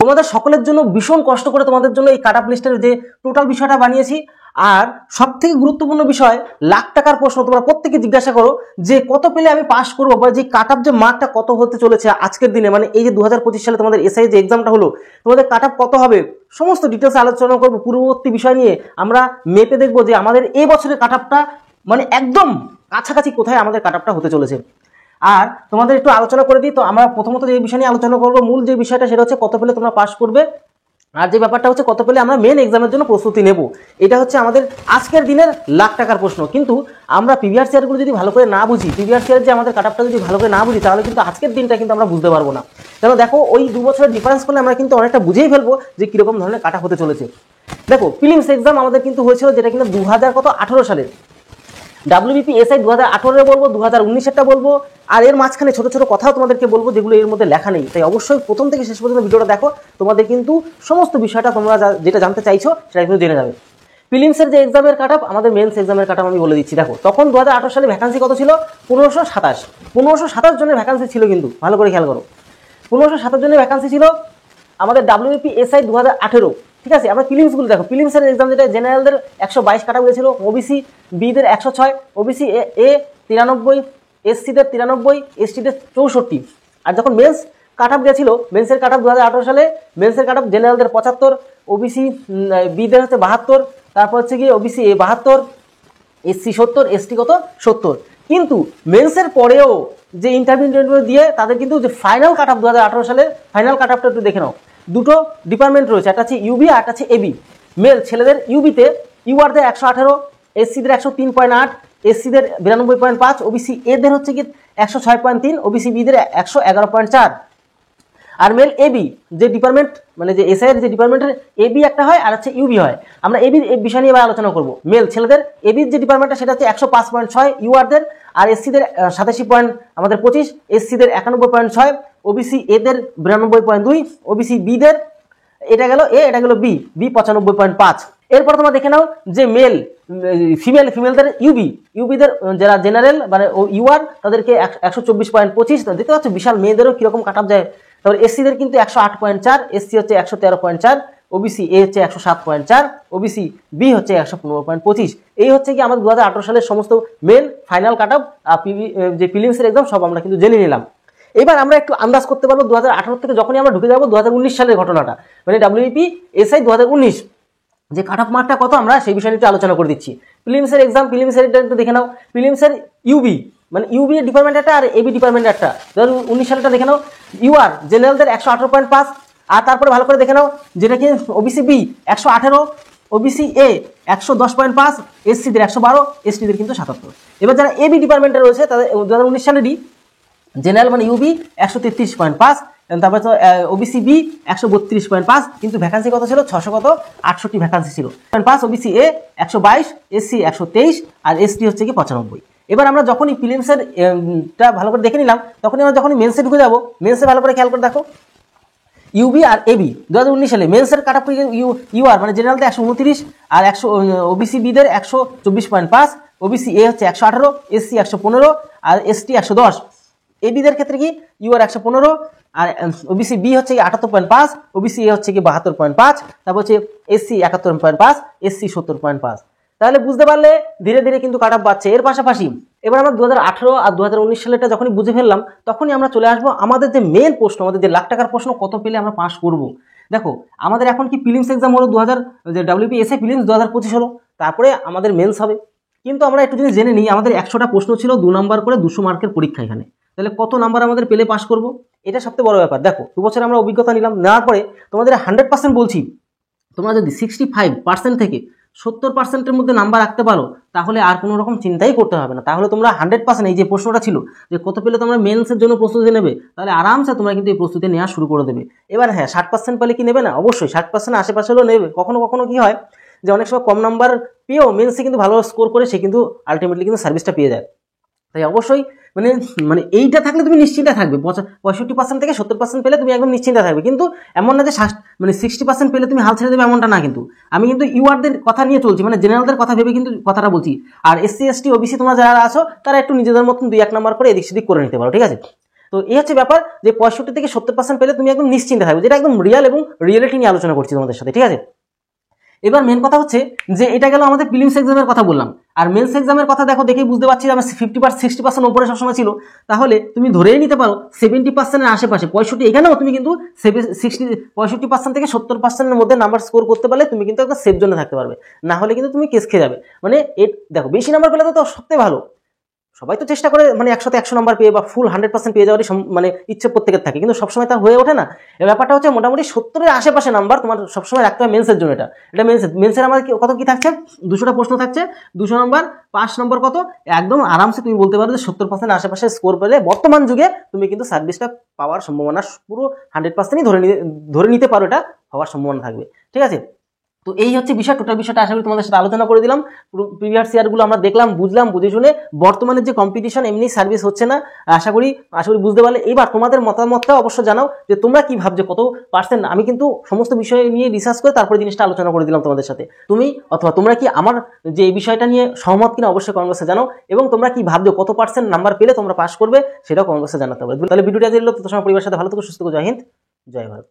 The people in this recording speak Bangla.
তোমাদের সকলের জন্য ভীষণ কষ্ট করে তোমাদের জন্য এই কাট অফ লিস্টের যে টোটাল বিষয়টা বানিয়েছি। আর সব থেকে গুরুত্বপূর্ণ বিষয়, লাখ টাকার প্রশ্ন তোমরা প্রত্যেকে জিজ্ঞাসা করো যে কত পেলে আমি পাস করবো, বা যে কাট অফ যে মার্কটা কত হতে চলেছে আজকের দিনে, মানে এই যে 2025 সালে তোমাদের এসআই যে এক্সামটা হলো, তোমাদের কাট অফ কত হবে, সমস্ত ডিটেলস আলোচনা করবো। পূর্ববর্তী বিষয় নিয়ে আমরা মেপে দেখবো যে আমাদের এই বছরের কাট অফটা মানে একদম কাছাকাছি কোথায় আমাদের কাট অফটা হতে চলেছে। আর তোমাদের একটু আলোচনা করে দিই। তো আমরা প্রথমত যে বিষয় নিয়ে আলোচনা করবো, মূল যে বিষয়টা সেটা হচ্ছে কত পেলে তোমরা পাস করবে, আর যে ব্যাপারটা হচ্ছে কত পেলে আমরা মেন এক্সামের জন্য প্রস্তুতি নেব। এটা হচ্ছে আমাদের আজকের দিনের লাখ টাকার প্রশ্ন। কিন্তু আমরা প্রিভিয়াস ইয়ারগুলো যদি ভালো করে না বুঝি, প্রিভিয়াস ইয়ার যে আমাদের কাট অফটা যদি ভালো করে না বুঝি, তাহলে কিন্তু আজকের দিনটা কিন্তু আমরা বুঝতে পারবো না। কেন দেখো, ওই 2 বছরের ডিফারেন্স করলে আমরা কিন্তু অনেকটা বুঝেই ফেলবো যে কীরকম ধরনের কাট অফ হতে চলেছে। দেখো, প্রিলিমস এক্সাম আমাদের কিন্তু হয়েছিল যেটা কিন্তু 2018 সালের। WBP এসআই 2018 বলবো, 2019-এরটা বলবো, আর এর মাঝখানে ছোট ছোট কথাও তোমাদেরকে বলবো যেগুলো এর মধ্যে লেখা নেই। তাই অবশ্যই প্রথম থেকে শেষ পর্যন্ত ভিডিওটা দেখো, তোমাদের কিন্তু সমস্ত বিষয়টা তোমরা যেটা জানতে চাইছো সেটা কিন্তু জেনে যাবে। প্রিলিমসের যে এক্সামের কাট অফ, আমাদের মেন্স এক্সামের কাট অফ আমি বলে দিচ্ছি। দেখো, তখন 2018 সালে ভ্যাকান্সি কত ছিল? 1527 জনের ভ্যাকান্সি ছিল, কিন্তু ভালো করে খেয়াল করো, 1527 জনের ভ্যাকান্সি ছিল আমাদের WBP এসআই 2018। ঠিক আছে, আমরা প্রিলিমসগুলো দেখো। প্রিলিমসের এক্সাম যেটা জেনারেলদের 122 কাটা গিয়েছিল, ওবিসি বিদের 106, ওবিসি এ 93, এসসিদের 93, এসটিদের 64। আর যখন মেন্স কাট অফ গেছিল, মেন্সের কাট অফ 2018 সালে মেন্সের কাট অফ জেনারেলদের 75, ওবিসি বিদের হচ্ছে 72, তারপর হচ্ছে গিয়ে ওবিসি এ 72, এসসি 70, এসটি কত 70। কিন্তু মেন্সের পরেও যে ইন্টারভিউ দিয়ে তাদের কিন্তু যে ফাইনাল কাট অফ 2018 সালের ফাইনাল কাট অফটা একটু দেখে নাও। দুটো ডিপার্টমেন্ট রয়েছে, একটা হচ্ছে ইউবি আর একটা হচ্ছে এবি। মেল ছেলেদের ইউবিতে ইউআরদের 118, এসসিদের 103.8, এসসিদের 92.5, ওবিসি এদের হচ্ছে কি 106.3, ওবিসি বিদের 111.4। আর মেল এবি যে ডিপার্টমেন্ট, মানে যে এসআইয়ের যে ডিপার্টমেন্টের এবি একটা হয় আর হচ্ছে ইউবি হয়। আমরা এবির বিষয় নিয়ে এবার আলোচনা করবো। মেল ছেলেদের এবির যে ডিপার্টমেন্টটা সেটা হচ্ছে 105.6 ইউআরদের, আর এসসিদের 87.25, এসসিদের 91.6, ওবিসি এদের 92.2, ওবিসি বিদের এটা গেল এ, এটা গেল বি 95.5। এরপর তোমরা দেখে নাও যে মেল ফিমেলদের ইউবিদের যারা জেনারেল মানে ইউআর তাদেরকে 124.25। দেখতে পাচ্ছ বিশাল মেয়েদেরও কিরকম কাট অফ যায়। তারপর এসসিদের কিন্তু 108.4, এসসি হচ্ছে 113.4, ওবিসি এ হচ্ছে 107.4, ওবিসি বি হচ্ছে 115.25। এই হচ্ছে কি আমাদের 2018 সালের সমস্ত মেন ফাইনাল কাট অফ যে প্রিলিমসের এক্সাম সব আমরা কিন্তু জেনে নিলাম। এবার আমরা একটু আন্দাজ করতে পারবো 2018 থেকে যখনই আমরা ঢুকে যাবো 2019 সালের ঘটনাটা, মানে WBP এসআই 2019 যে কাট অফ মার্কটা কত, আমরা সেই বিষয়ে একটু আলোচনা করে দিচ্ছি। প্রিলিমসের এক্সাম, প্রিলিমসের একটু দেখে নাও। প্রিলিমসের ইউবি মানে ইউবি ডিপার্টমেন্ট একটা আর এবি ডিপার্টমেন্ট একটা, 2019 সালটা দেখে নাও। ইউআর জেনারেলদের 118.5, আর তারপরে ভালো করে দেখে নাও যেটা কি ওবিসি বি 118, ওবিসি এ 110.5, এসসিদের 112, এসটিদের কিন্তু 77। এবার যারা এবি ডিপার্টমেন্টে রয়েছে তাদের 2019 সালেরই জেনারেল মানে ইউবি 133.5, তারপরে তো ওবিসি বি 132.5, কিন্তু ভ্যাকান্সি কত ছিল? 668 ভ্যাকান্সি ছিল। 5 ওবিসি এ 122, এসসি 123, আর এসটি হচ্ছে কি 95। এবার আমরা যখনই প্রিলিমসের টা ভালো করে দেখে নিলাম, তখনই আমরা যখনই মেন্সে ঢুকে যাবো, মেন্সে ভালো করে খেয়াল করে দেখো ইউবি আর এবি 2019 সালে মেন্সের কাট অফ ইউআর মানে জেনারেলতে 129, আর ওবিসি বিদের 124.5, ওবিসি এ হচ্ছে 118, এসসি 115, আর এসটি 110। এবিদের ক্ষেত্রে কি ইউআর 115, আর ওবিসি বি হচ্ছে কি 78.5, ওবিসি এ হচ্ছে কি 72.5, তারপর হচ্ছে এসসি 71.5, এসসি 70.5। তাহলে বুঝতে পারলে ধীরে ধীরে কিন্তু কাট অফ বাড়ছে। এর পাশাপাশি এবার আমরা 2018 আর 2019 সালেটা যখনই বুঝে ফেললাম, তখনই আমরা চলে আসবো আমাদের যে মেন প্রশ্ন, আমাদের যে লাখ টাকার প্রশ্ন, কত পেলে আমরা পাস করব। দেখো, আমাদের এখন কি প্রিলিমস এক্সাম হলো WBP এসআই প্রিলিমস 2025 হলো, তারপরে আমাদের মেন্স হবে। কিন্তু আমরা একটু যদি জেনে নিই, আমাদের 100টা প্রশ্ন ছিল 2 নম্বর করে 200 মার্কের পরীক্ষা। এখানে তাহলে কত নাম্বার আমাদের পেলে পাস করব, এটা সবথেকে বড় ব্যাপার। দেখো, 2 বছর আমরা অভিজ্ঞতা নিলাম, নেওয়ার পরে তোমাদের 100% বলছি, তোমরা যদি 65% থেকে 70%-এর মধ্যে নাম্বার রাখতে পারো, তাহলে আর কোনো রকম চিন্তাই করতে হবে না। তাহলে তোমরা 100%, এই যে প্রশ্নটা ছিল যে কত পেলে তোমরা মেন্সের জন্য প্রস্তুতি নেবে, তাহলে আরামসে তোমরা কিন্তু এই প্রস্তুতি নেওয়া শুরু করে দেবে। এবার হ্যাঁ, 60% পেলে কি নেবে না? অবশ্যই 60% আশেপাশে হলেও নেবে। কখনো কখনো কি হয় যে অনেক সময় কম নাম্বার পেয়েও মেন্সে কিন্তু ভালো স্কোর করে সে কিন্তু আলটিমেটলি কিন্তু সার্ভিসটা পেয়ে যায়। তাই অবশ্যই মানে এইটা থাকলে তুমি নিশ্চিন্তে থাকবে। 65% থেকে 70% পেলে তুমি একদম নিশ্চিন্তে থাকবে। কিন্তু এমন না যে 60% পেলে তুমি হাল ছেড়ে দেবে, এমনটা না। কিন্তু আমি কিন্তু ইউআরদের কথা নিয়ে চলছি, মানে জেনারেলদের কথা ভেবে কিন্তু কথাটা বলছি। আর এসসি এসটি ওবিসি তোমরা যারা আছো তারা একটু নিজেদের মতন 2-1 নাম্বার করে এদিক সেদিক করে নিতে পারো, ঠিক আছে? তো এই হচ্ছে ব্যাপার যে 65 থেকে 70% পেলে তুমি একদম নিশ্চিন্তে থাকবে, যেটা একদম রিয়াল এবং রিয়েলিটি নিয়ে আলোচনা করছি তোমাদের সাথে, ঠিক আছে। এবার মেন কথা হচ্ছে যে এটা গেল আমাদের প্রিলিমস এক্সামের কথা বললাম, আর মেন্স এক্সামের কথা দেখো, দেখেই বুঝতে পারছি যে আমার 60% উপরে সবসময় ছিল, তাহলে তুমি ধরেই নিতে পারো 70%-এর আশেপাশে 65, এখানেও তুমি কিন্তু 65% থেকে 70%-এর মধ্যে নাম্বার স্কোর করতে পারলে তুমি কিন্তু একটা সেফ জোনে থাকতে পারবে, না হলে কিন্তু তুমি কেস খেয়ে যাবে। মানে দেখো বেশি নাম্বার পেলে তো সবথেকে ভালো, সবাই তো চেষ্টা করে মানে 100 নাম্বার পেয়ে বা ফুল 100% পেয়ে যাওয়ারই মানে ইচ্ছে প্রত্যেকের থাকে, কিন্তু সবসময় তা হয়ে ওঠে না। এই ব্যাপারটা হচ্ছে মোটামুটি 70-এর আশেপাশে নাম্বার তোমার সবসময় রাখতে হবে মেন্সের জন্য। এটা মেন্সের আমাদের কত কি থাকছে, 200টা প্রশ্ন থাকছে, 200 নম্বর, 5 নম্বর কত, একদম আরামসে তুমি বলতে পারো যে 70% আশেপাশে স্কোর পেলে বর্তমান যুগে তুমি কিন্তু সার্ভিসটা পাওয়ার সম্ভাবনা পুরো 100%ই ধরে নিতে পারো, এটা হওয়ার সম্ভাবনা থাকবে, ঠিক আছে। তো এই হচ্ছে বিষয়, টোটাল বিষয়টা আশা করি তোমাদের সাথে আলোচনা করে দিলাম। প্রিভিয়াস ইয়ারগুলো আমরা দেখলাম, বুঝলাম, বুঝে শুনে বর্তমানে যে কম্পিটিশন এমনি সার্ভিস হচ্ছে না, আশা করি বুঝতে পারলে। এবার তোমাদের মতামতটা অবশ্য জানাও যে তোমরা কি ভাবছো, কত পার্সেন্ট। আমি কিন্তু সমস্ত বিষয় নিয়ে রিসার্চ করে তারপরে জিনিসটা আলোচনা করে দিলাম তোমাদের সাথে। তুমি অথবা তোমরা কি আমার যে এই বিষয়টা নিয়ে সহমত কিনা অবশ্যই কমেন্ট বক্সে জানাও, এবং তোমরা কি ভাবছো কত পার্সেন্ট নাম্বার পেলে তোমরা পাস করবে সেটাও কমেন্ট বক্সে জানাতে হবে। তাহলে ভিডিওটা দিল, তো তোমার পরিবারের সাথে ভালো থেকো, সুস্থ থেকো, জয় হিন্দ, জয় ভারত।